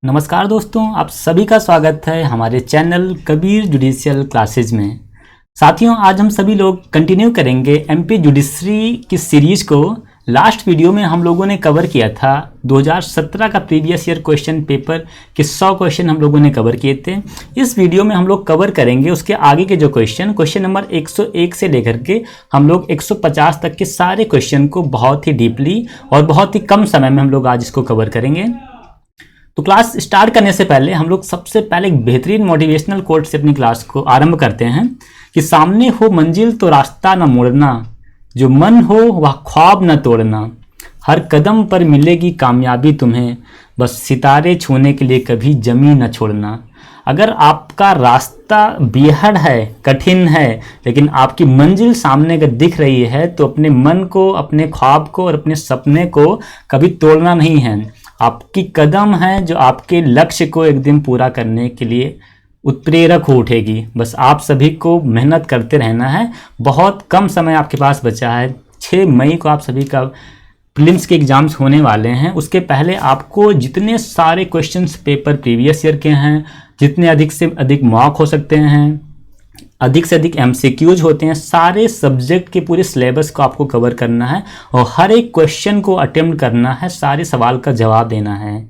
नमस्कार दोस्तों, आप सभी का स्वागत है हमारे चैनल कबीर जुडिशियल क्लासेज में। साथियों, आज हम सभी लोग कंटिन्यू करेंगे एमपी जुडिशरी की सीरीज को। लास्ट वीडियो में हम लोगों ने कवर किया था 2017 का प्रीवियस ईयर क्वेश्चन पेपर के 100 क्वेश्चन हम लोगों ने कवर किए थे। इस वीडियो में हम लोग कवर करेंगे उसके आगे के जो क्वेश्चन नंबर 101 से लेकर के हम लोग 150 तक के सारे क्वेश्चन को बहुत ही डीपली और बहुत ही कम समय में हम लोग आज इसको कवर करेंगे। तो क्लास स्टार्ट करने से पहले हम लोग सबसे पहले एक बेहतरीन मोटिवेशनल कोट से अपनी क्लास को आरंभ करते हैं कि सामने हो मंजिल तो रास्ता न मोड़ना, जो मन हो वह ख्वाब न तोड़ना, हर कदम पर मिलेगी कामयाबी तुम्हें, बस सितारे छूने के लिए कभी जमीन न छोड़ना। अगर आपका रास्ता बेहद है, कठिन है, लेकिन आपकी मंजिल सामने अगर दिख रही है तो अपने मन को, अपने ख्वाब को और अपने सपने को कभी तोड़ना नहीं है। आपकी कदम है जो आपके लक्ष्य को एक दिन पूरा करने के लिए उत्प्रेरक हो उठेगी। बस आप सभी को मेहनत करते रहना है। बहुत कम समय आपके पास बचा है। 6 मई को आप सभी का प्रीलिम्स के एग्जाम्स होने वाले हैं। उसके पहले आपको जितने सारे क्वेश्चंस पेपर प्रीवियस ईयर के हैं, जितने अधिक से अधिक मॉक हो सकते हैं, अधिक से अधिक एमसीक्यूज होते हैं, सारे सब्जेक्ट के पूरे सिलेबस को आपको कवर करना है और हर एक क्वेश्चन को अटेम्प्ट करना है, सारे सवाल का जवाब देना है।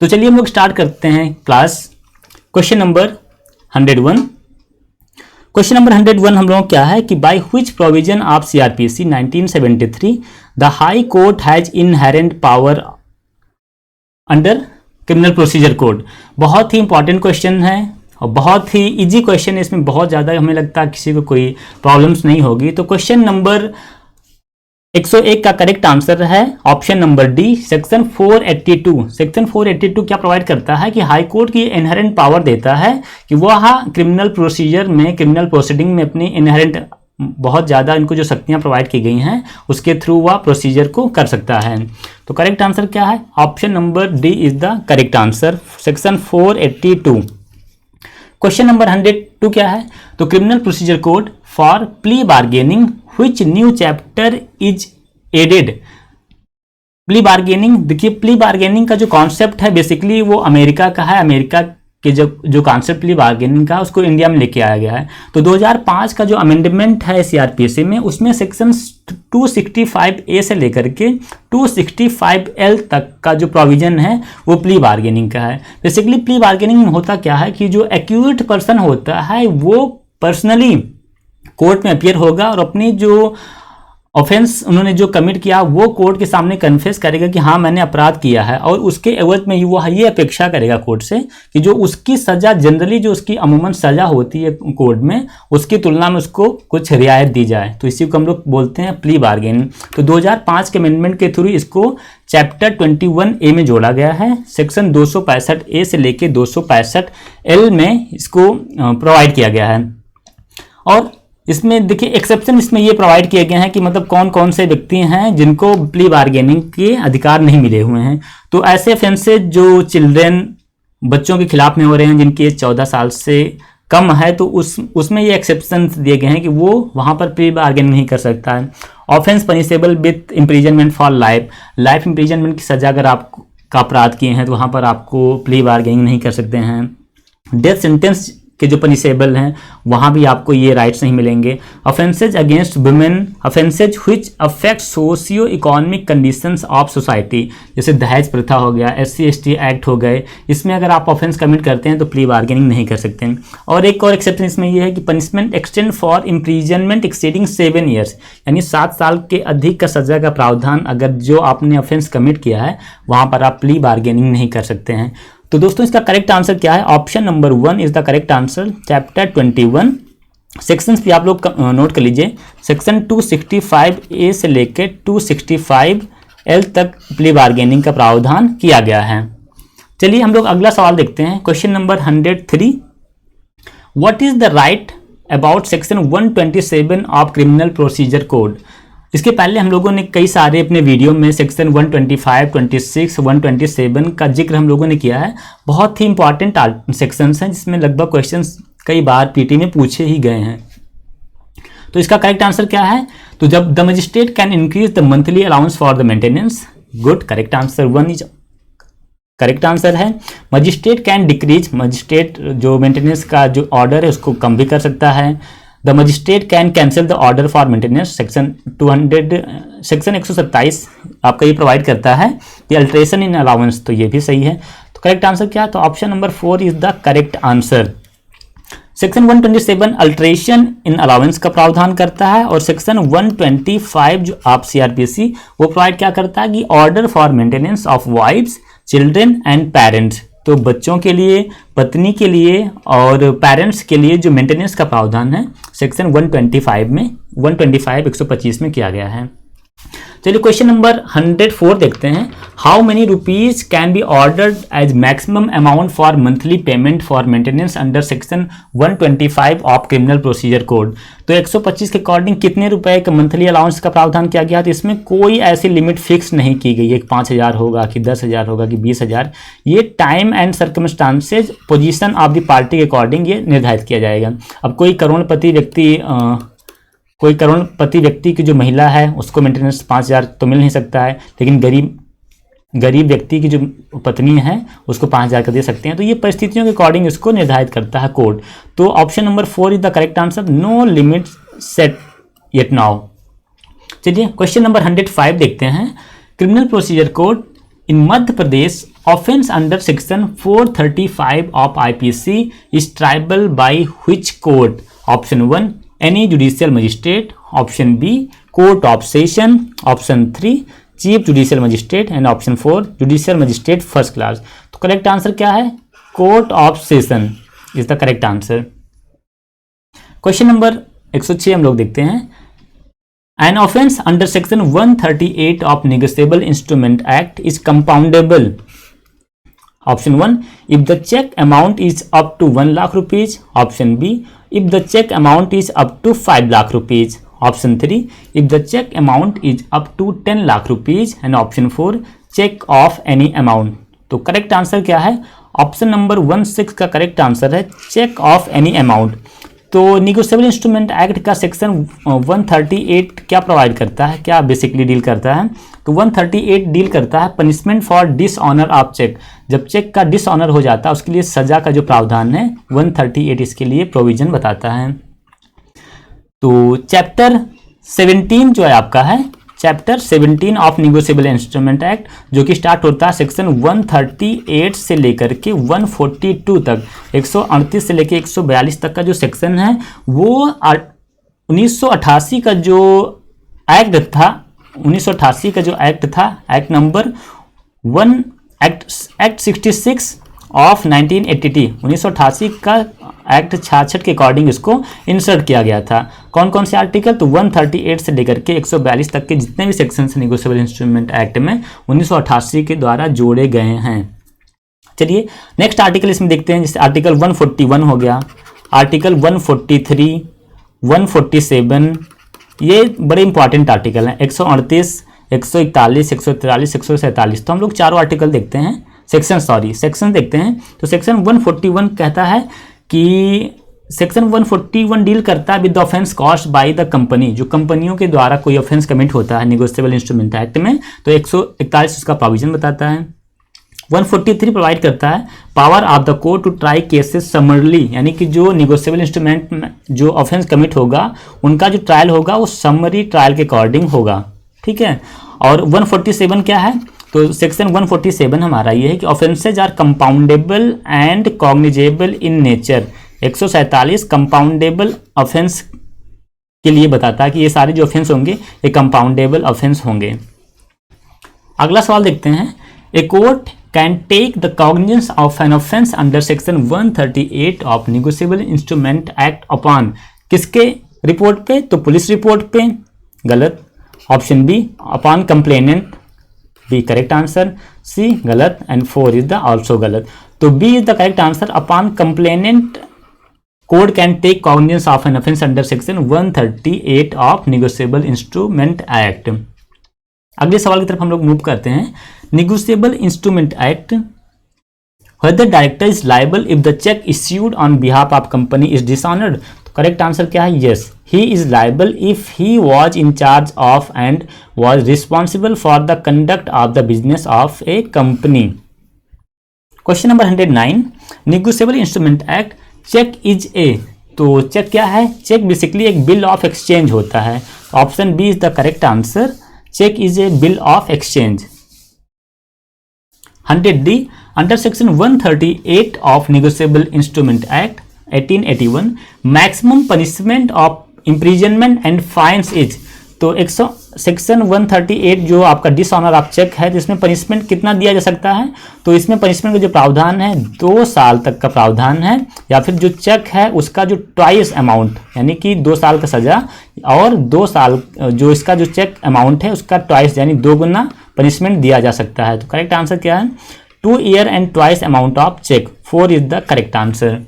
तो चलिए हम लोग स्टार्ट करते हैं class. Question number 101। Question number 101 हम लोगों को क्या है कि by which provision of CrPC 1973 the high court has inherent power under criminal procedure code. बहुत ही इंपॉर्टेंट क्वेश्चन है और बहुत ही इजी क्वेश्चन है। इसमें बहुत ज़्यादा हमें लगता है किसी को कोई प्रॉब्लम्स नहीं होगी। तो क्वेश्चन नंबर 101 का करेक्ट आंसर है option number D, section 482। Section 482 क्या प्रोवाइड करता है कि हाई कोर्ट की इनहेरेंट पावर देता है कि वह क्रिमिनल प्रोसीजर में, क्रिमिनल प्रोसीडिंग में अपनी इनहेरेंट बहुत ज़्यादा इनको जो शक्तियाँ प्रोवाइड की गई हैं उसके थ्रू वह प्रोसीजर को कर सकता है। तो करेक्ट आंसर क्या है? Option number D is the correct answer, section 482। Question number 102 क्या है? तो criminal procedure code for plea bargaining which new chapter is added. Plea bargaining, देखिए प्ली बार्गेनिंग का जो कॉन्सेप्ट है बेसिकली वो अमेरिका का है। अमेरिका के जो कॉन्सेप्ट प्ली बार्गेनिंग का उसको इंडिया में लेके आया गया है। तो 2005 का जो अमेंडमेंट है सीआरपीसी में, उसमें सेक्शन 265A से लेकर के 265L तक का जो प्रोविजन है वो प्ली बार्गेनिंग का है। बेसिकली प्ली बार्गेनिंग में होता क्या है कि जो एक्यूज्ड पर्सन होता है वो पर्सनली कोर्ट में अपीयर होगा और अपनी जो ऑफेंस उन्होंने जो कमिट किया वो कोर्ट के सामने कन्फेस करेगा कि हाँ मैंने अपराध किया है, और उसके एवज में वो ये अपेक्षा करेगा कोर्ट से कि जो उसकी सज़ा, जनरली जो उसकी अमूमन सज़ा होती है कोर्ट में, उसकी तुलना में उसको कुछ रियायत दी जाए। तो इसी को हम लोग बोलते हैं प्ली बार्गेनिंग। तो 2005 के अमेंडमेंट के थ्रू इसको चैप्टर 21A में जोड़ा गया है। सेक्शन 265A से लेके 265L में इसको प्रोवाइड किया गया है। और इसमें देखिए एक्सेप्शन इसमें ये प्रोवाइड किए गए हैं कि मतलब कौन कौन से व्यक्ति हैं जिनको प्ली बार्गेनिंग के अधिकार नहीं मिले हुए हैं। तो ऐसे ऑफेंसेज जो चिल्ड्रेन, बच्चों के खिलाफ में हो रहे हैं जिनकी एज 14 साल से कम है, तो उसमें ये एक्सेप्शन दिए गए हैं कि वो वहाँ पर प्ली बार्गेनिंग नहीं कर सकता है। Offence punishable with imprisonment for life imprisonment की सजा अगर आप का अपराध किए हैं तो वहाँ पर आपको प्ली बार्गेनिंग नहीं कर सकते हैं। डेथ सेंटेंस के जो पनिशेबल हैं वहाँ भी आपको ये राइट्स नहीं मिलेंगे। Offences against women, offences which affect socio economic conditions of society, जैसे दहेज प्रथा हो गया, SC/ST एक्ट हो गए, इसमें अगर आप ऑफेंस कमिट करते हैं तो प्ली बार्गेनिंग नहीं कर सकते हैं। और एक और एक्सेप्शन इसमें ये है कि punishment extend for imprisonment exceeding 7 years, यानी 7 साल के अधिक का सजा का प्रावधान अगर जो आपने ऑफेंस कमिट किया है वहाँ पर आप प्ली बार्गेनिंग नहीं कर सकते हैं। तो दोस्तों इसका करेक्ट आंसर क्या है? Option number 1 is the correct answer, chapter 21। Sections भी आप लोग नोट कर लीजिए। सेक्शन 265A से लेकर 265L तक प्ली बार्गेनिंग का प्रावधान किया गया है। चलिए हम लोग अगला सवाल देखते हैं। Question number 103। What is the right about section 127 of criminal procedure code. इसके पहले हम लोगों ने कई सारे अपने वीडियो में सेक्शन 125, 26, 127 का जिक्र हम लोगों ने किया है। बहुत ही इंपॉर्टेंट सेक्शंस हैं जिसमें लगभग क्वेश्चंस कई बार पीटी में पूछे ही गए हैं। तो इसका करेक्ट आंसर क्या है? तो जब the magistrate can increase the monthly allowance for the maintenance, good, correct answer 1 is correct answer है। मजिस्ट्रेट कैन डिक्रीज, मजिस्ट्रेट जो मेंटेनेंस का जो ऑर्डर है उसको कम भी कर सकता है। The magistrate can cancel the order for maintenance, section 127 आपका ये प्रोवाइड करता है ये अल्ट्रेशन इन अलाउंस, तो ये भी सही है। तो करेक्ट आंसर क्या है? तो option number 4 is the correct answer. Section 127 alteration in allowance का प्रावधान करता है और सेक्शन 125 जो आप सीआरपीसी वो प्रोवाइड क्या करता है कि order for maintenance of wives, children and parents, तो बच्चों के लिए, पत्नी के लिए और पेरेंट्स के लिए जो मेंटेनेंस का प्रावधान है सेक्शन 125 में किया गया है। चलिए क्वेश्चन नंबर 104 देखते हैं। How many rupees can be ordered as maximum amount for monthly payment for maintenance under section 125 of criminal procedure code. तो 125 के अकॉर्डिंग कितने रुपए का मंथली अलाउंस का प्रावधान किया गया, तो इसमें कोई ऐसी लिमिट फिक्स नहीं की गई है कि 5,000 होगा कि 10,000 होगा कि 20,000। ये time and circumstances, position of the party के अकॉर्डिंग ये निर्धारित किया जाएगा। अब कोई करोड़पति व्यक्ति की जो महिला है उसको मेंटेनेंस 5,000 तो मिल नहीं सकता है, लेकिन गरीब व्यक्ति की जो पत्नी है उसको 5,000 का दे सकते हैं। तो ये परिस्थितियों के अकॉर्डिंग इसको निर्धारित करता है कोड। तो option number 4 is the correct answer, no limit set yet now. चलिए क्वेश्चन नंबर 105 देखते हैं। Criminal procedure code in Madhya Pradesh offence under section 435 of IPC is triable by which court? Option 1 any judicial magistrate, option B court of session, option 3 chief judicial magistrate and option 4 judicial magistrate first class. तो correct answer क्या है? Court of session is the correct answer. Question number 106 हम लोग देखते हैं। N offence under section 138 of negotiable instrument act is compoundable. Option 1 if the check amount is up to 1 lakh rupees, option B if the check amount is up to 5 lakh rupees, option 3 if the check amount is up to 10 lakh rupees and option 4 check of any amount। तो correct answer क्या है? Option number 16 का correct answer है check of any amount. तो negotiable instrument act का section 138 क्या provide करता है, क्या बेसिकली डील करता है? तो 138 डील करता है punishment for dishonour of cheque. जब चेक का डिसऑनर हो जाता है उसके लिए सजा का जो प्रावधान है 138 इसके लिए प्रोविजन बताता है। तो चैप्टर 17 जो है आपका है chapter 17 of negotiable instrument act, जो कि स्टार्ट होता है सेक्शन 138 से लेकर के 142 तक, 138 से लेकर 142 तक का जो सेक्शन है वो 1988 का जो एक्ट था, 1988 का जो एक्ट था, एक्ट नंबर 1 एक्ट 66 ऑफ 1988 का एक्ट 66 के अकॉर्डिंग इसको इंसर्ट किया गया था। कौन कौन से आर्टिकल? तो 138 से लेकर के 142 तक के जितने भी सेक्शंस निगोशिएबल इंस्ट्रूमेंट एक्ट में 1988 के द्वारा जोड़े गए हैं। चलिए नेक्स्ट आर्टिकल इसमें देखते हैं, जैसे आर्टिकल 141 हो गया, आर्टिकल 143, 147, ये बड़े इंपॉर्टेंट आर्टिकल हैं। 138, 141, 143, 147, तो हम लोग चारों आर्टिकल देखते हैं, सेक्शन देखते हैं। तो सेक्शन 141 कहता है कि सेक्शन 141 डील करता है with the offence cost by the company, जो कंपनियों के द्वारा कोई ऑफेंस कमिट होता है निगोशिएबल इंस्ट्रूमेंट एक्ट में, तो 141 उसका प्रोविजन बताता है। 143 प्रोवाइड करता है power of the court to try cases summarily, यानी कि जो निगोशिएबल इंस्ट्रूमेंट में जो ऑफेंस कमिट होगा उनका जो ट्रायल होगा वो समरी ट्रायल के अकॉर्डिंग होगा, ठीक है। और 147 क्या है? तो सेक्शन 147 हमारा ये है कि offences are compoundable and cognizable in nature. 147 compoundable offence के लिए बताता है कि ये सारे जो ऑफेंस होंगे ये कंपाउंडेबल ऑफेंस होंगे। अगला सवाल देखते हैं। A court can take the cognizance of an offence under section 138 of negotiable instrument act upon, किसके रिपोर्ट पे? तो पुलिस रिपोर्ट पे, गलत। Option B upon complainant, B correct answer. C गलत एंड 4 इज द आल्सो गलत। तो B is the correct answer, upon complainant court can take cognizance of an offence under section 138 of negotiable instrument act. अगले सवाल की तरफ हम लोग move करते हैं। Negotiable instrument act, whether director is liable if the check issued on behalf of company is dishonored। तो correct answer क्या है? yes, he is liable if he was in charge of and was responsible for the conduct of the business of a company। Question number 109, negotiable instrument act, cheque is a, तो cheque क्या है? Cheque basically एक bill of exchange होता है। Option B is the correct answer, cheque is a bill of exchange. 100D, under section 138 of negotiable instrument act 1881, maximum punishment of imprisonment and fines is, तो section 138 जो आपका dishonour of check है, जिसमें punishment कितना दिया जा सकता है? तो इसमें पनिशमेंट का जो प्रावधान है 2 साल तक का प्रावधान है, या फिर जो चेक है उसका जो ट्वाइस अमाउंट, यानी कि 2 साल का सजा, और 2 साल जो इसका जो चेक अमाउंट है उसका ट्वाइस यानी 2 गुना पनिशमेंट दिया जा सकता है। तो करेक्ट आंसर क्या है? 2 year and twice amount of cheque, 4 is the correct answer.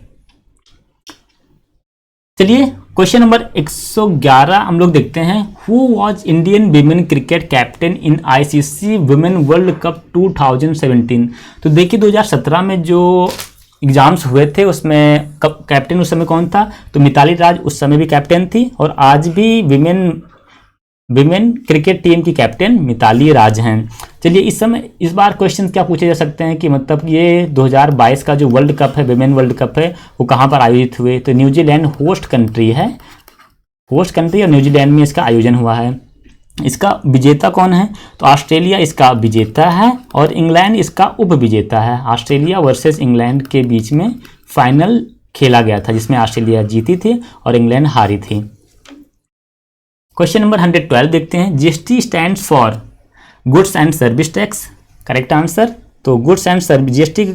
चलिए क्वेश्चन नंबर 111 हम लोग देखते हैं, who was Indian women cricket captain in ICC women world cup 2017। तो देखिए 2017 में जो एग्जाम्स हुए थे उसमें कैप्टन उस समय कौन था? तो मिताली राज उस समय भी कैप्टन थी, और आज भी विमेन क्रिकेट टीम की कैप्टन मिताली राज हैं। चलिए इस बार क्वेश्चन क्या पूछे जा सकते हैं कि मतलब ये 2022 का जो वर्ल्ड कप है, विमेन वर्ल्ड कप है, वो कहाँ पर आयोजित हुए? तो न्यूजीलैंड होस्ट कंट्री है, होस्ट कंट्री, और न्यूजीलैंड में इसका आयोजन हुआ है। इसका विजेता कौन है? तो ऑस्ट्रेलिया इसका विजेता है और इंग्लैंड इसका उप विजेता है। ऑस्ट्रेलिया वर्सेस इंग्लैंड के बीच में फाइनल खेला गया था, जिसमें ऑस्ट्रेलिया जीती थी और इंग्लैंड हारी थी। क्वेश्चन नंबर 112 देखते हैं, GST stands for goods and service tax, correct answer. तो गुड्स एंड सर्विस, जीएसटी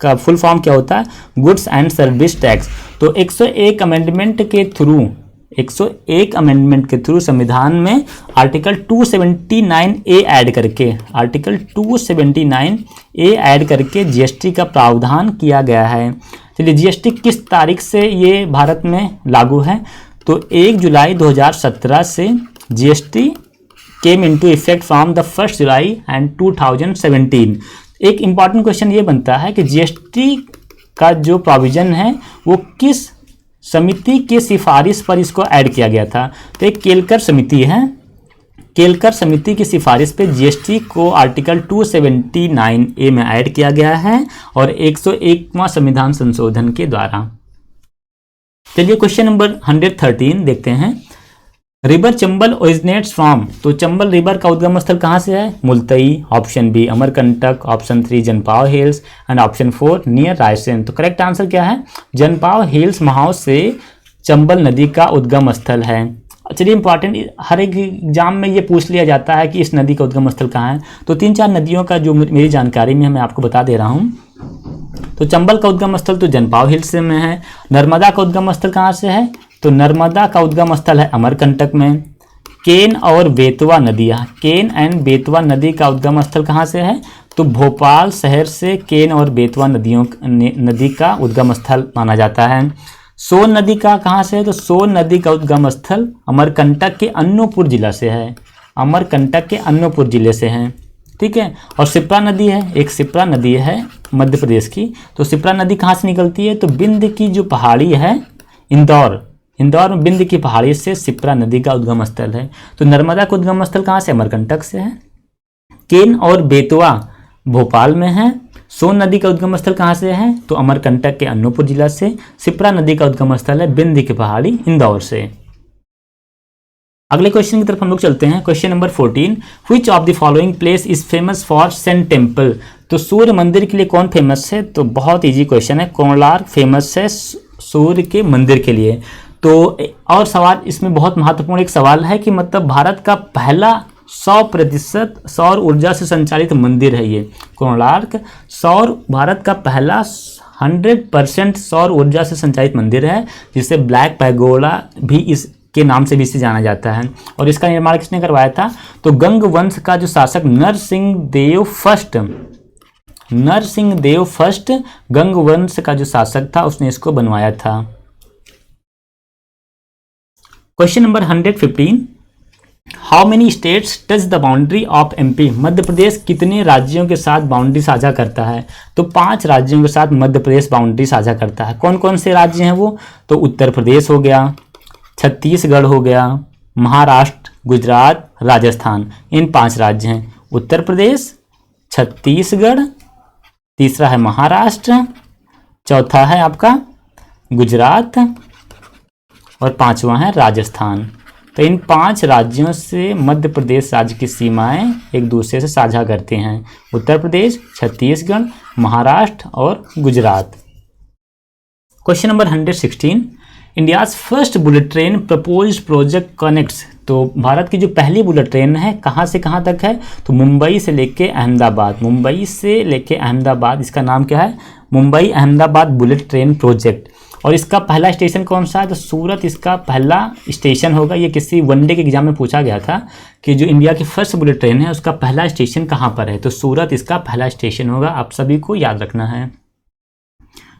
का फुल फॉर्म क्या होता है? Goods and service tax. तो 101 अमेंडमेंट के थ्रू संविधान में आर्टिकल 279A ऐड करके, आर्टिकल 279A ऐड करके जीएसटी का प्रावधान किया गया है। चलिए जीएसटी किस तारीख से ये भारत में लागू है? तो 1 जुलाई 2017 से GST came into effect from the 1 July and 2017। एक इंपॉर्टेंट क्वेश्चन ये बनता है कि जीएसटी का जो प्रोविजन है वो किस समिति की सिफारिश पर इसको ऐड किया गया था? तो एक केलकर समिति है, केलकर समिति की सिफारिश पे जीएसटी को आर्टिकल 279A में ऐड किया गया है और 101वां संविधान संशोधन के द्वारा। चलिए क्वेश्चन नंबर 113 देखते हैं, रिवर चंबल ओरिजिनेट्स फ्रॉम, तो चंबल रिवर का उद्गम स्थल कहाँ से है? Multai, option B Amarkantak, option 3 Janapav hills and option 4 near Raisen. तो करेक्ट आंसर क्या है? जनपाव हिल्स महाव से चंबल नदी का उद्गम स्थल है। चलिए इंपॉर्टेंट, हर एक एग्जाम में ये पूछ लिया जाता है कि इस नदी का उद्गम स्थल कहाँ है। तो 3-4 नदियों का जो मेरी जानकारी में है मैं आपको बता दे रहा हूँ। तो चंबल का उद्गम स्थल तो जनपाव हिल्स में है। नर्मदा का उद्गम स्थल कहाँ से है? तो नर्मदा का उद्गम स्थल है अमरकंटक में। केन और बेतवा नदियाँ, केन एंड बेतवा नदी का उद्गम स्थल कहाँ से है? तो भोपाल शहर से केन और बेतवा नदी का उद्गम स्थल माना जाता है। सोन नदी का कहाँ से है? तो सोन नदी का उद्गम स्थल अमरकंटक के अन्नूपुर जिला से है, अमरकंटक के अन्नूपुर जिले से है, ठीक है। और सिप्रा नदी है, एक सिप्रा नदी है मध्य प्रदेश की। तो सिप्रा नदी कहाँ से निकलती है? तो बिंद की जो पहाड़ी है इंदौर में बिंद की पहाड़ी से सिप्रा नदी का उद्गम स्थल है। तो नर्मदा का उद्गम स्थल कहाँ से? अमरकंटक से है। केन और बेतवा भोपाल में है। सोन नदी का उद्गम स्थल कहाँ से है? तो अमरकंटक के अन्नूपुर जिला से। सिप्रा नदी का उद्गम स्थल है बिंद की पहाड़ी इंदौर से। अगले क्वेश्चन की तरफ हम लोग चलते हैं। Question number 14, which of the following place is famous for sun temple. तो सूर्य मंदिर के लिए कौन फेमस है? तो बहुत इजी क्वेश्चन है, कोणार्क फेमस है सूर्य के मंदिर के लिए। तो और सवाल इसमें बहुत महत्वपूर्ण एक सवाल है कि मतलब भारत का पहला 100% सौर ऊर्जा से संचालित मंदिर है ये कोणार्क। भारत का पहला 100% सौर ऊर्जा से संचालित मंदिर है, जिसे ब्लैक पैगोडा भी इस के नाम से भी इसे जाना जाता है। और इसका निर्माण किसने करवाया था? तो गंग वंश का जो शासक नरसिंह देव फर्स्ट गंग वंश का जो शासक था उसने इसको बनवाया था। Question number 115, how many states touch the boundary of MP. Madhya Pradesh कितने राज्यों के साथ बाउंड्री साझा करता है? तो 5 राज्यों के साथ मध्य प्रदेश बाउंड्री साझा करता है। कौन कौन से राज्य हैं वो? तो उत्तर प्रदेश हो गया, छत्तीसगढ़ हो गया, महाराष्ट्र, गुजरात, राजस्थान, इन 5 राज्य हैं। उत्तर प्रदेश, छत्तीसगढ़, तीसरा है महाराष्ट्र, चौथा है आपका गुजरात और पांचवा है राजस्थान। तो इन 5 राज्यों से मध्य प्रदेश राज्य की सीमाएं एक दूसरे से साझा करते हैं, उत्तर प्रदेश, छत्तीसगढ़, महाराष्ट्र और Gujarat. Question number 116, India's first bullet train proposed project connects. तो भारत की जो पहली बुलेट ट्रेन है कहाँ से कहाँ तक है, तो मुंबई से लेके अहमदाबाद, मुंबई से लेके अहमदाबाद, इसका नाम क्या है, Mumbai Ahmedabad bullet train project. और इसका पहला स्टेशन कौन सा है, तो सूरत इसका पहला स्टेशन होगा। ये किसी वनडे के एग्जाम में पूछा गया था कि जो इंडिया की फर्स्ट बुलेट ट्रेन है उसका पहला स्टेशन कहाँ पर है, तो सूरत इसका पहला स्टेशन होगा, आप सभी को याद रखना है।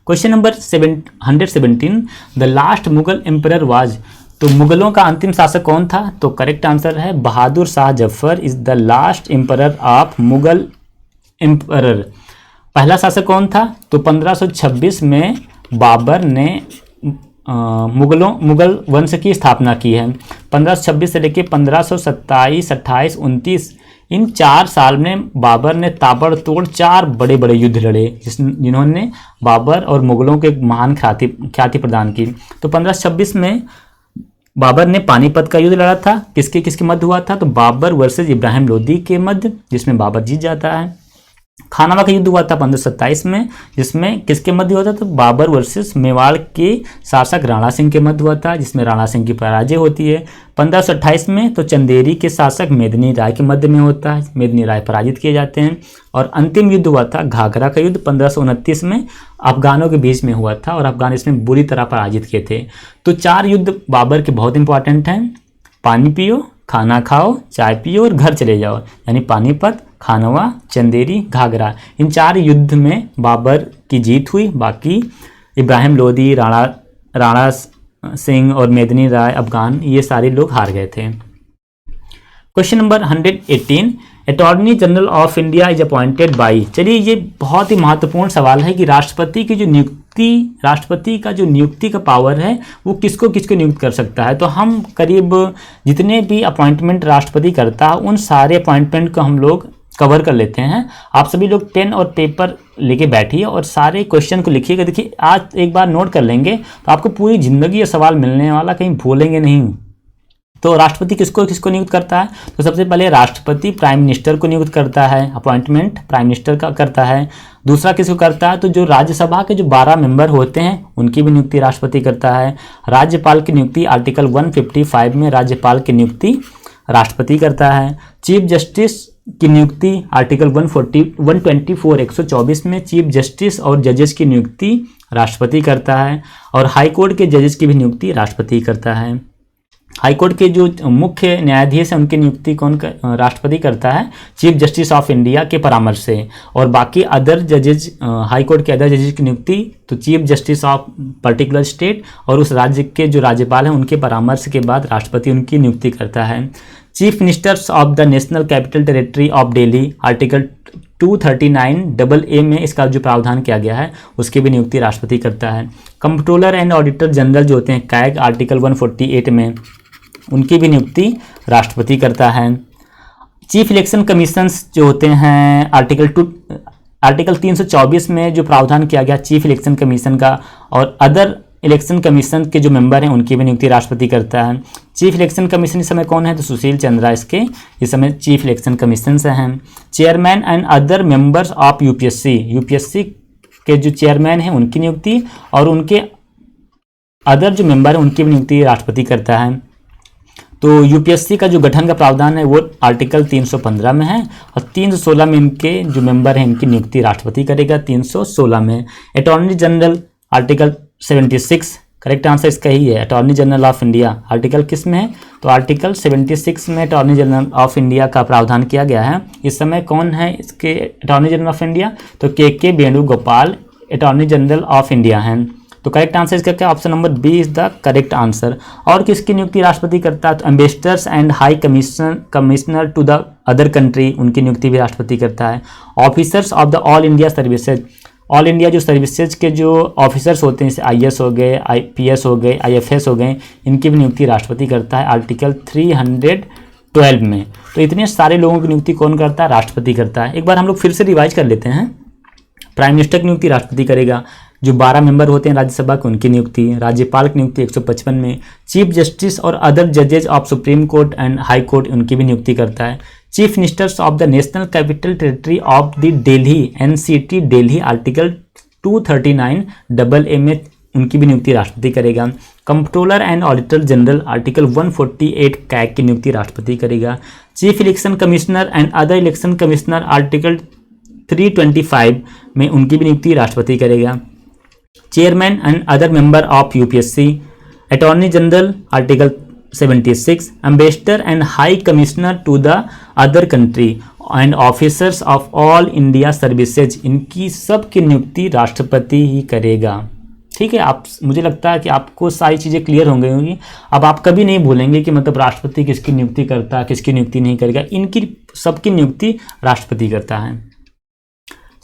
Question number 117, the last Mughal emperor was. तो मुगलों का अंतिम शासक कौन था, तो करेक्ट आंसर है Bahadur Shah Zafar is the last emperor of Mughal emperor. पहला शासक कौन था, तो 1526 में बाबर ने मुगल वंश की स्थापना की है। 1526 से लेकर 1527, 28, 29 इन 4 साल में बाबर ने ताबड़तोड़ 4 बड़े बड़े युद्ध लड़े जिन्होंने बाबर और मुगलों को एक महान ख्याति प्रदान की। तो 1526 में बाबर ने पानीपत का युद्ध लड़ा था, किसके किसके मध्य हुआ था, तो बाबर वर्सेस इब्राहिम लोदी के मध्य, जिसमें बाबर जीत जाता है। खानावा का युद्ध हुआ था 1527 में, जिसमें किसके मध्य हुआ था, तो बाबर वर्सेस मेवाड़ के शासक राणा सिंह के मध्य हुआ था, जिसमें राणा सिंह की पराजय होती है। 1528 में तो चंदेरी के शासक मेदिनी राय के मध्य में होता है, मेदिनी राय पराजित किए जाते हैं। और अंतिम युद्ध हुआ था घाघरा का युद्ध 1529 में अफगानों के बीच में हुआ था और अफगान इसमें बुरी तरह पराजित किए थे। तो 4 युद्ध बाबर के बहुत इंपॉर्टेंट हैं, पानी पियो, खाना खाओ, चाय पियो और घर चले जाओ, यानी पानीपत, खानवा, चंदेरी, घाघरा, इन 4 युद्ध में बाबर की जीत हुई। बाकी इब्राहिम लोदी, राणा सिंह और मेदिनी राय अफगान, ये सारे लोग हार गए थे। Question number 118, attorney general of India is appointed by. चलिए ये बहुत ही महत्वपूर्ण सवाल है कि राष्ट्रपति का जो नियुक्ति का पावर है वो किसको किसको नियुक्त कर सकता है। तो हम करीब जितने भी अपॉइंटमेंट राष्ट्रपति करता है उन सारे अपॉइंटमेंट को हम लोग कवर कर लेते हैं। आप सभी लोग पेन और पेपर लेके बैठिए और सारे क्वेश्चन को लिखिएगा। देखिए आज एक बार नोट कर लेंगे तो आपको पूरी जिंदगी ये सवाल मिलने वाला, कहीं भूलेंगे नहीं। तो राष्ट्रपति किसको किसको नियुक्त करता है, तो सबसे पहले राष्ट्रपति प्राइम मिनिस्टर को नियुक्त करता है, अपॉइंटमेंट प्राइम मिनिस्टर का करता है। दूसरा किसको करता है, तो जो राज्यसभा के जो 12 मेंबर होते हैं उनकी भी नियुक्ति राष्ट्रपति करता है। राज्यपाल की नियुक्ति आर्टिकल 155 में राज्यपाल की नियुक्ति राष्ट्रपति करता है। चीफ जस्टिस की नियुक्ति आर्टिकल 124 124 में चीफ जस्टिस और जजेस की नियुक्ति राष्ट्रपति करता है। और हाई कोर्ट के जजेस की भी नियुक्ति राष्ट्रपति करता है। हाई कोर्ट के जो मुख्य न्यायाधीश हैं उनकी नियुक्ति राष्ट्रपति करता है चीफ जस्टिस ऑफ इंडिया के परामर्श से। और बाकी अदर जजेज, हाई कोर्ट के अदर जजेज की नियुक्ति तो chief justice of particular state और उस राज्य के जो राज्यपाल हैं उनके परामर्श के बाद राष्ट्रपति उनकी नियुक्ति करता है। Chief ministers of the national capital territory of Delhi article 239 में इसका जो प्रावधान किया गया है उसकी भी नियुक्ति राष्ट्रपति करता है। कंप्ट्रोलर एंड ऑडिटर जनरल जो होते हैं कैग आर्टिकल 148 में उनकी भी नियुक्ति राष्ट्रपति करता है। चीफ इलेक्शन कमीशंस जो होते हैं आर्टिकल 324 में जो प्रावधान किया गया चीफ इलेक्शन कमीशन का और अदर इलेक्शन कमीशन के जो मेंबर हैं उनकी भी नियुक्ति राष्ट्रपति करता है। चीफ इलेक्शन कमीशन इस समय कौन है, तो सुशील चंद्रा इसके इस समय चीफ इलेक्शन कमीशन से हैं। Chairman and other members of UPSC के जो चेयरमैन हैं उनकी नियुक्ति और उनके अदर जो मेंबर हैं उनकी भी नियुक्ति राष्ट्रपति करता है। तो यूपीएससी का जो गठन का प्रावधान है वो आर्टिकल 315 में है और 316 में इनके जो मेंबर हैं इनकी नियुक्ति राष्ट्रपति करेगा। 316 में attorney general article 76, correct answer इसका ही है। Attorney general of India article किस में है, तो आर्टिकल 76 में अटॉर्नी जनरल ऑफ इंडिया का प्रावधान किया गया है। इस समय कौन है इसके अटॉर्नी जनरल ऑफ इंडिया, तो K Venugopal attorney general of India हैं। तो करेक्ट आंसर इसका क्या, option number B is the correct answer. और किसकी नियुक्ति राष्ट्रपति करता है, तो ambassadors and high commissioner to the other country उनकी नियुक्ति भी राष्ट्रपति करता है। Officers of the all India services, all India जो सर्विसेज के जो ऑफिसर्स होते हैं जैसे आईएएस हो गए, आईपीएस हो गए, आईएफएस हो गए, इनकी भी नियुक्ति राष्ट्रपति करता है आर्टिकल 312 में। तो इतने सारे लोगों की नियुक्ति कौन करता है, राष्ट्रपति करता है। एक बार हम लोग फिर से रिवाइज कर लेते हैं। प्राइम मिनिस्टर की नियुक्ति राष्ट्रपति करेगा। जो 12 मेंबर होते हैं राज्यसभा के उनकी नियुक्ति, राज्यपाल की नियुक्ति 155 में, चीफ जस्टिस और अदर जजेज of supreme court and high court उनकी भी नियुक्ति करता है। Chief ministers of the national capital territory of the Delhi NCT Delhi article 239 AA में उनकी भी नियुक्ति राष्ट्रपति करेगा। Controller and auditor general article 148 CAG की नियुक्ति राष्ट्रपति करेगा। Chief election commissioner and other election commissioner article 325 में उनकी भी नियुक्ति राष्ट्रपति करेगा। Chairman and other member of UPSC, attorney general article 76, ambassador and high commissioner to the other country and officers of all India services, इनकी सब की नियुक्ति राष्ट्रपति ही करेगा। ठीक है, आप मुझे लगता है कि आपको सारी चीज़ें क्लियर हो गई होंगी। अब आप कभी नहीं भूलेंगे कि मतलब राष्ट्रपति किसकी नियुक्ति करता है, किसकी नियुक्ति नहीं करेगा। इनकी सबकी नियुक्ति राष्ट्रपति करता है।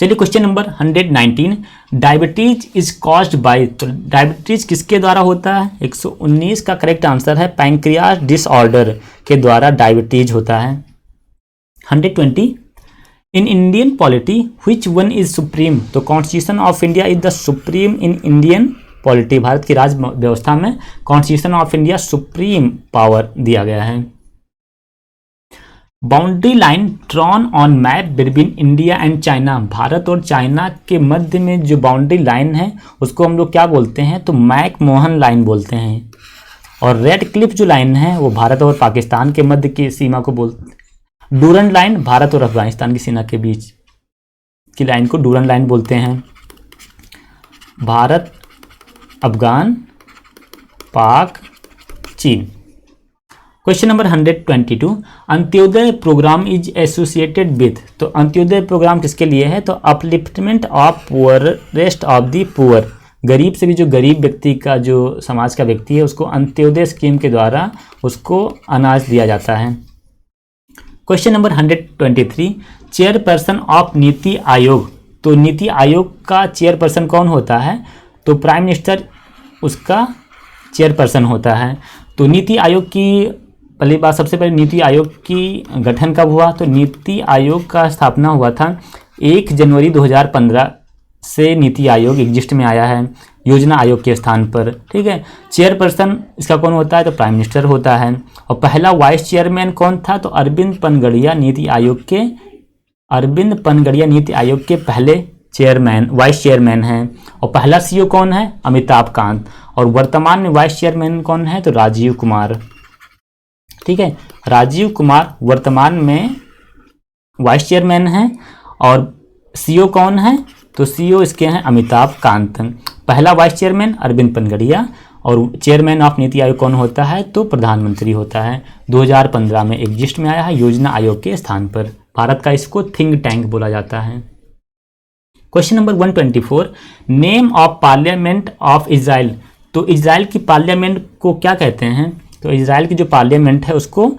चलिए question number 119, diabetes is caused by, तो डायबिटीज किसके द्वारा होता है? 119 का करेक्ट आंसर है पैंक्रियास डिसऑर्डर के द्वारा डायबिटीज होता है। 120, in Indian polity which one is supreme, तो constitution of India is the supreme in Indian polity, भारत की राज्य व्यवस्था में constitution of India supreme power दिया गया है। Boundary line drawn on map between India and China, Bharat और चाइना के मध्य में जो बाउंड्री लाइन है उसको हम लोग क्या बोलते हैं? तो मैकमोहन लाइन बोलते हैं। और रेड क्लिफ जो लाइन है वो भारत और पाकिस्तान के मध्य की सीमा को बोलते हैं। डूरन लाइन भारत और अफगानिस्तान की सीमा के बीच की लाइन को डूरन लाइन बोलते हैं। भारत, अफगान, पाक, चीन। Question number 122, Antyodaya program is associated with, तो अंत्योदय प्रोग्राम किसके लिए है? तो upliftment of poorest of the poor, गरीब से भी जो गरीब व्यक्ति का, जो समाज का व्यक्ति है उसको अंत्योदय स्कीम के द्वारा उसको अनाज दिया जाता है। Question number 123, chairperson of NITI Aayog, तो नीति आयोग का चेयरपर्सन कौन होता है? तो प्राइम मिनिस्टर उसका चेयरपर्सन होता है। तो नीति आयोग की पहली बात, सबसे पहले नीति आयोग की गठन कब हुआ? तो नीति आयोग का स्थापना हुआ था 1 जनवरी 2015 से नीति आयोग एग्जिस्ट में आया है योजना आयोग के स्थान पर। ठीक है, चेयरपर्सन इसका कौन होता है? तो प्राइम मिनिस्टर होता है। और पहला वाइस चेयरमैन कौन था? तो अरविंद पनगड़िया नीति आयोग के पहले चेयरमैन, वाइस चेयरमैन हैं। और पहला सीईओ कौन है? अमिताभ कांत। और वर्तमान में वाइस चेयरमैन कौन है? तो राजीव कुमार। ठीक है, राजीव कुमार वर्तमान में वाइस चेयरमैन हैं। और सीईओ कौन है? तो सीईओ इसके हैं अमिताभ कांत। पहला वाइस चेयरमैन अरविंद पनगड़िया और चेयरमैन ऑफ नीति आयोग कौन होता है? तो प्रधानमंत्री होता है। 2015 में एग्जिस्ट में आया है योजना आयोग के स्थान पर। भारत का इसको थिंक टैंक बोला जाता है। Question number 124, name of parliament of Israel, तो इजराइल की पार्लियामेंट को क्या कहते हैं? तो इजराइल की जो पार्लियामेंट है उसको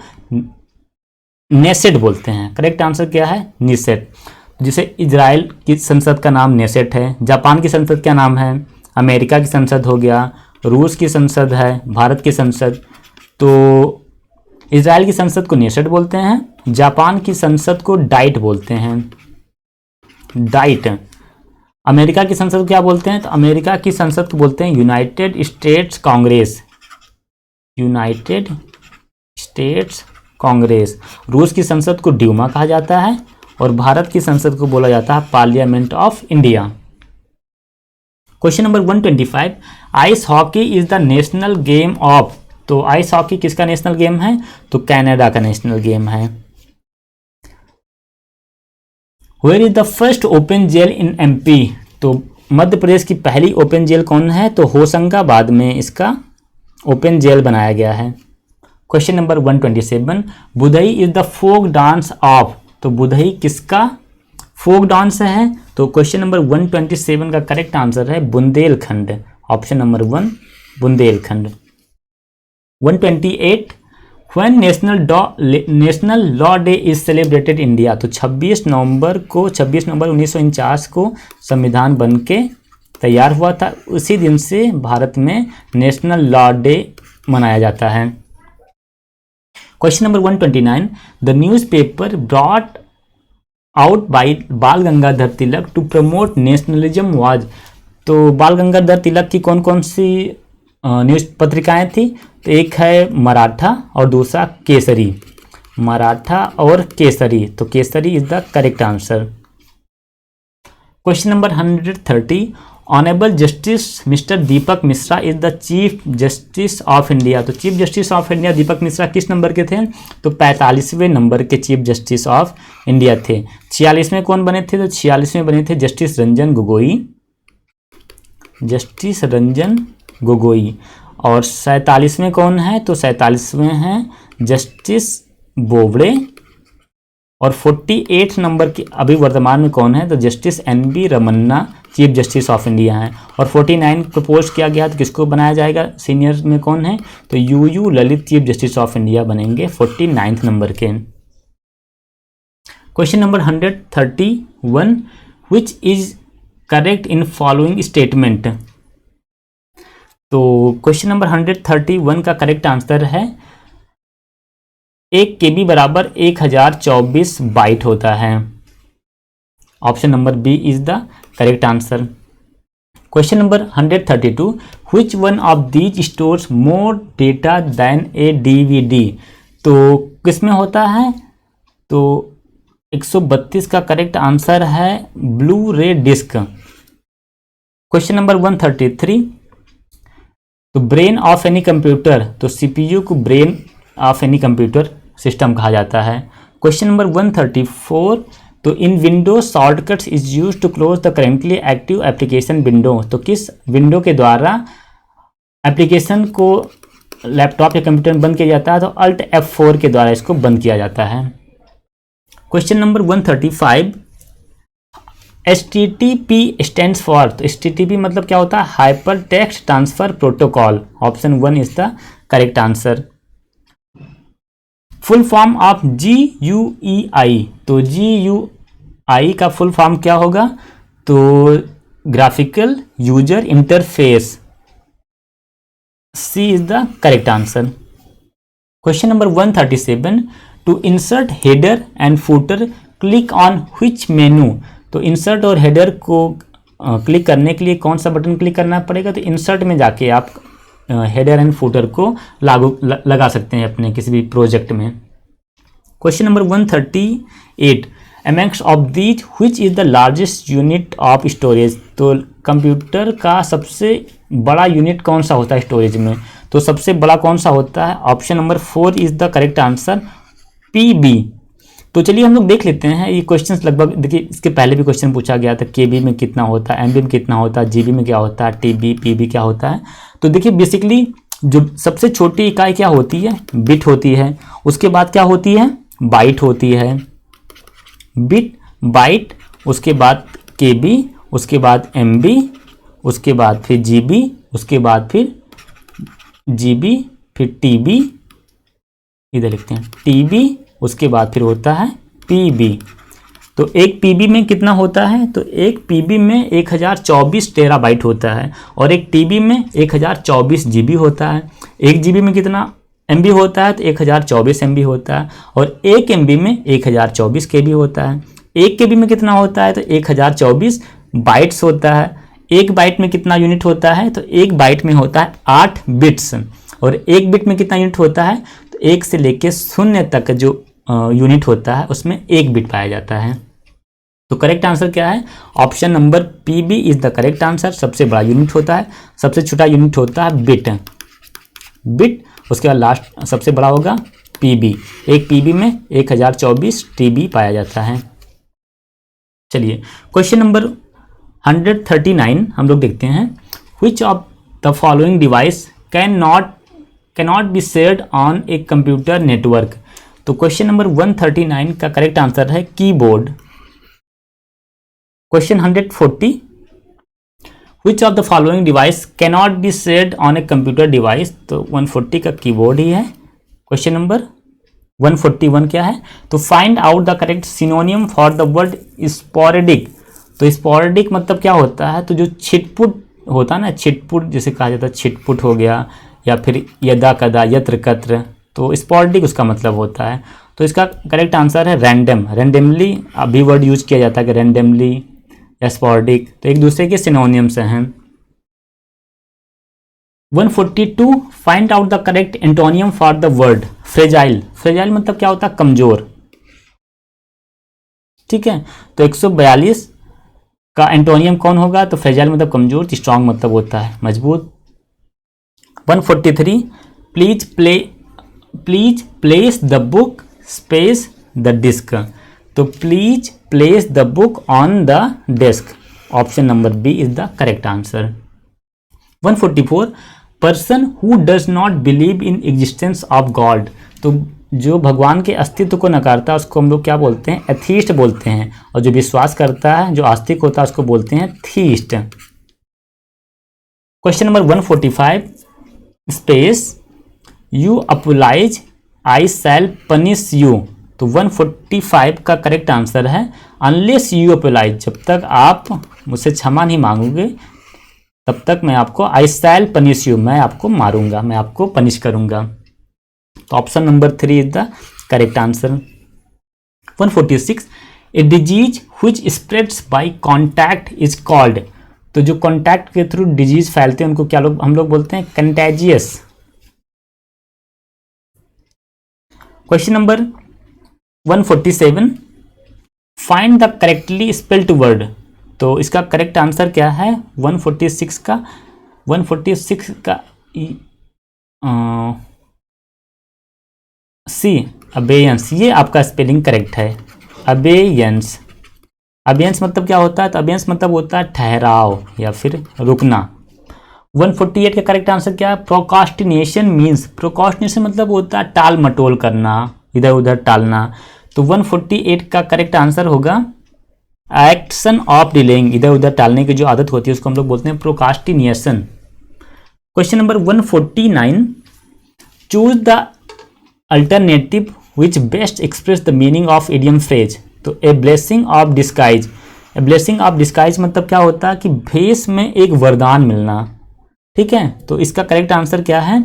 नेसेट बोलते हैं। करेक्ट आंसर क्या है? नेसेट। जिसे इजराइल की संसद का नाम नेसेट है। जापान की संसद क्या नाम है? अमेरिका की संसद हो गया, रूस की संसद है, भारत की संसद। तो इजराइल की संसद को नेसेट बोलते हैं। जापान की संसद को डाइट बोलते हैं, डाइट। अमेरिका की संसद को क्या बोलते हैं? तो अमेरिका की संसद को बोलते हैं United states Congress, United states Congress. रूस की संसद को ड्यूमा कहा जाता है और भारत की संसद को बोला जाता है parliament of India. Question number 125, ice hockey is the national game of, तो आइस हॉकी किसका नेशनल गेम है? तो कनाडा का नेशनल गेम है। Where is the first open jail in MP, तो मध्य प्रदेश की पहली ओपन जेल कौन है? तो होशंगाबाद में इसका ओपन जेल बनाया गया है। Question number 127, Budhai is the folk dance of, तो बुधई किसका फोक डांस है? तो क्वेश्चन नंबर 127 का करेक्ट आंसर है Bundelkhand, option number 1 Bundelkhand. 128, when national law day is celebrated India, तो 26 नवंबर 1949 को संविधान बन के तैयार हुआ था। उसी दिन से भारत में नेशनल लॉ डे मनाया जाता है। Question number 129, the newspaper brought out by बाल Gangadhar Tilak to promote nationalism was. तो बाल गंगाधर तिलक की कौन कौन सी न्यूज़ पत्रिकाएं थी? तो एक है मराठा और दूसरा केसरी। मराठा और केसरी, तो Kesari is the correct answer. Question number 130, honourable justice mister Deepak Mishra is the chief justice of India. तो चीफ जस्टिस ऑफ इंडिया दीपक मिश्रा किस नंबर के थे? तो 45वें नंबर के चीफ जस्टिस ऑफ इंडिया थे। 46वें कौन बने थे? तो 46वें बने थे जस्टिस रंजन गोगोई, जस्टिस रंजन गोगोई। और 47वें कौन है? तो 47वें हैं जस्टिस बोबड़े। और 48 नंबर की अभी वर्तमान में कौन है? तो justice NB Ramana chief justice of India हैं। और 49 प्रपोज किया गया तो किसको बनाया जाएगा? सीनियर में कौन है? तो UU Lalit chief justice of India बनेंगे 49 नंबर के। Question number 131, which is correct in following statement. तो क्वेश्चन नंबर 131 का करेक्ट आंसर है 1 KB बराबर 1024 बाइट होता है। Option number B is the correct answer. Question number 132, which one of these stores more data than a DVD। तो किस में होता है? तो 132 का करेक्ट आंसर है blue ray disc. Question number 133, तो ब्रेन ऑफ एनी कंप्यूटर, तो CPU को brain of any computer system कहा जाता है। क्वेश्चन नंबर 134, तो in window shortcuts is use to close the currently active application window. तो किस विंडो के द्वारा एप्लीकेशन को लैपटॉप या कंप्यूटर में बंद किया जाता है? तो Alt F4 के द्वारा इसको बंद किया जाता है। Question number 135, HTTP stands for. तो HTTP मतलब क्या होता है? Hyper text transfer protocol. Option 1 is the correct answer. Full form of GUI। तो GUI का फुल फॉर्म क्या होगा? तो graphical user interface. C is the correct answer. Question number 137, to insert header and footer click on which menu. तो insert और header को click करने के लिए कौन सा बटन क्लिक करना पड़ेगा? तो इंसर्ट में जाके आप हेडर एंड फुटर को लगा सकते हैं अपने किसी भी प्रोजेक्ट में। Question number 138, amongst of these which is the largest unit of storage. तो कंप्यूटर का सबसे बड़ा यूनिट कौन सा होता है स्टोरेज में? तो सबसे बड़ा कौन सा होता है? Option number 4 is the correct answer, PB। तो चलिए हम लोग देख लेते हैं ये क्वेश्चंस। लगभग देखिए इसके पहले भी क्वेश्चन पूछा गया था, KB में कितना होता है, MB में कितना होता है, GB में क्या होता है, TB PB क्या होता है। तो देखिए बेसिकली जो सबसे छोटी इकाई क्या होती है? बिट होती है। उसके बाद क्या होती है? बाइट होती है। बिट, बाइट, उसके बाद KB, उसके बाद MB, उसके बाद फिर GB, उसके बाद फिर GB, फिर TB, इधर लिखते हैं TB, उसके बाद फिर होता है PB। तो एक PB में कितना होता है? तो एक PB में 1024 टेराबाइट होता है और एक TB में 1024 GB होता है। एक GB में कितना MB होता है? तो 1024 MB होता है। और एक MB में 1024 KB होता है। एक KB में कितना होता है? तो 1024 बाइट्स होता है। एक बाइट में कितना यूनिट होता है? तो एक बाइट में होता है 8 बिट्स। और एक बिट में कितना यूनिट होता है? तो 1 से लेकर 0 तक जो यूनिट होता है उसमें 1 बिट पाया जाता है। तो करेक्ट आंसर क्या है? Option number PB is the correct answer. सबसे बड़ा यूनिट होता है, सबसे छोटा यूनिट होता है बिट। बिट, उसके बाद लास्ट सबसे बड़ा होगा PB। एक PB में 1024 TB पाया जाता है। चलिए क्वेश्चन नंबर 139 हम लोग देखते हैं। Which of the following device can not be shared on a computer network. तो क्वेश्चन नंबर 139 का करेक्ट आंसर है keyboard. Question 140, which of the following device can not be shared on a computer device. तो 140 का keyboard ही है। Question number 141 क्या है? तो find out the correct सिनोनियम for the word sporadic. तो स्पोरेडिक मतलब क्या होता है? तो जो छिटपुट होता है ना, छिटपुट जैसे कहा जाता है, छिटपुट हो गया, या फिर यदा कदा, यत्र कत्र, तो स्पोरेडिक उसका मतलब होता है। तो इसका करेक्ट आंसर है रैंडम। रैंडमली अभी वर्ड यूज किया जाता है कि रैंडमली या स्पॉर्डिक, तो एक दूसरे के सिनोनियम्स हैं। 142 find out the correct antonym for the word fragile. Fragile मतलब क्या होता है? कमजोर। ठीक है, तो 142 का एंटोनियम कौन होगा? तो फ्रेजाइल मतलब कमजोर, स्ट्रांग मतलब होता है मजबूत। 143 please place the book space the disc. तो please place the book on the desk, option number B is the correct answer. 144 person who does not believe in existence of God. तो जो भगवान के अस्तित्व को नकारता है उसको हम लोग क्या बोलते हैं? एथीस्ट बोलते हैं। और जो विश्वास करता है, जो आस्तिक होता है, उसको बोलते हैं theist. Question number 145 space you apologise I shall punish you. तो 145 का करेक्ट आंसर है अनलेस यू अपोलाइज। जब तक आप मुझसे क्षमा नहीं मांगोगे तब तक मैं आपको आई शैल पनिश यू, मैं आपको मारूंगा, मैं आपको पनिश करूंगा। तो option number 3 is the correct answer. 146 a disease which spreads by contact is called. तो जो कांटेक्ट के थ्रू डिजीज फैलते हैं उनको क्या हम लोग बोलते हैं? Contagious. Question number 147 find the correctly spelled word. तो इसका करेक्ट आंसर क्या है? 146 का सी अबेयंस, ये आपका स्पेलिंग करेक्ट है। अबेयंस, अबेयंस मतलब क्या होता है? तो अबेयंस मतलब होता है ठहराव या फिर रुकना। 148 का करेक्ट आंसर क्या है? प्रोकास्टिनेशन मीन्स, प्रोकास्टिनेशन मतलब होता है टाल मटोल करना, इधर उधर टालना। तो 148 का करेक्ट आंसर होगा एक्शन ऑफ डिलेइंग, इधर उधर टालने की जो आदत होती है उसको हम लोग बोलते हैं procrastination. Question number 149 choose the alternative which best express the meaning of idiom phrase. तो a blessing of disguise. A blessing of disguise मतलब क्या होता है? कि भेष में एक वरदान मिलना। ठीक है, तो इसका करेक्ट आंसर क्या है?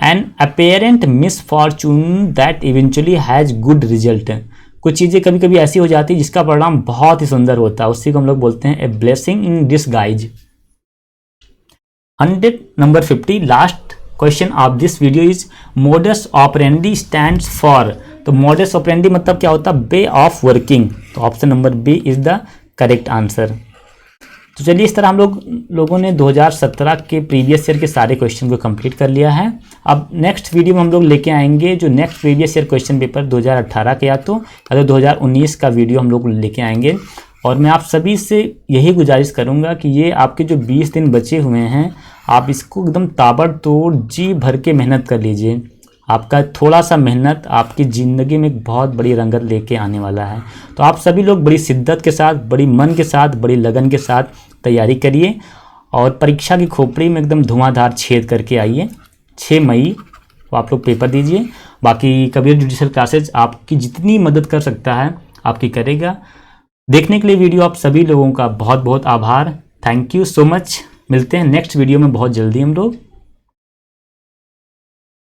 An apparent misfortune that eventually has good result. कुछ चीज़ें कभी कभी ऐसी हो जाती है जिसका परिणाम बहुत ही सुंदर होता है, उसी को हम लोग बोलते हैं a blessing in disguise. 100 number 50 last question of this video is modus operandi stands for. तो मोडस ऑपरेंडी मतलब क्या होता है? Way of working. तो option number B is the correct answer. तो चलिए, इस तरह हम लोगों ने 2017 के प्रीवियस ईयर के सारे क्वेश्चन को कंप्लीट कर लिया है। अब नेक्स्ट वीडियो में हम लोग लेके आएंगे जो next previous year question paper 2018 के या तो 2019 का वीडियो हम लोग लेके आएंगे। और मैं आप सभी से यही गुजारिश करूंगा कि ये आपके जो 20 दिन बचे हुए हैं आप इसको एकदम ताबड़तोड़ जी भर के मेहनत कर लीजिए। आपका थोड़ा सा मेहनत आपकी ज़िंदगी में एक बहुत बड़ी रंगत लेके आने वाला है। तो आप सभी लोग बड़ी शिद्दत के साथ, बड़ी मन के साथ, बड़ी लगन के साथ तैयारी करिए और परीक्षा की खोपड़ी में एकदम धुआंधार छेद करके आइए। 6 मई को आप लोग पेपर दीजिए। बाकी कबीर जुडिशियल क्लासेज आपकी जितनी मदद कर सकता है आपकी करेगा। देखने के लिए वीडियो आप सभी लोगों का बहुत बहुत आभार। Thank you so much. मिलते हैं नेक्स्ट वीडियो में बहुत जल्दी हम लोग।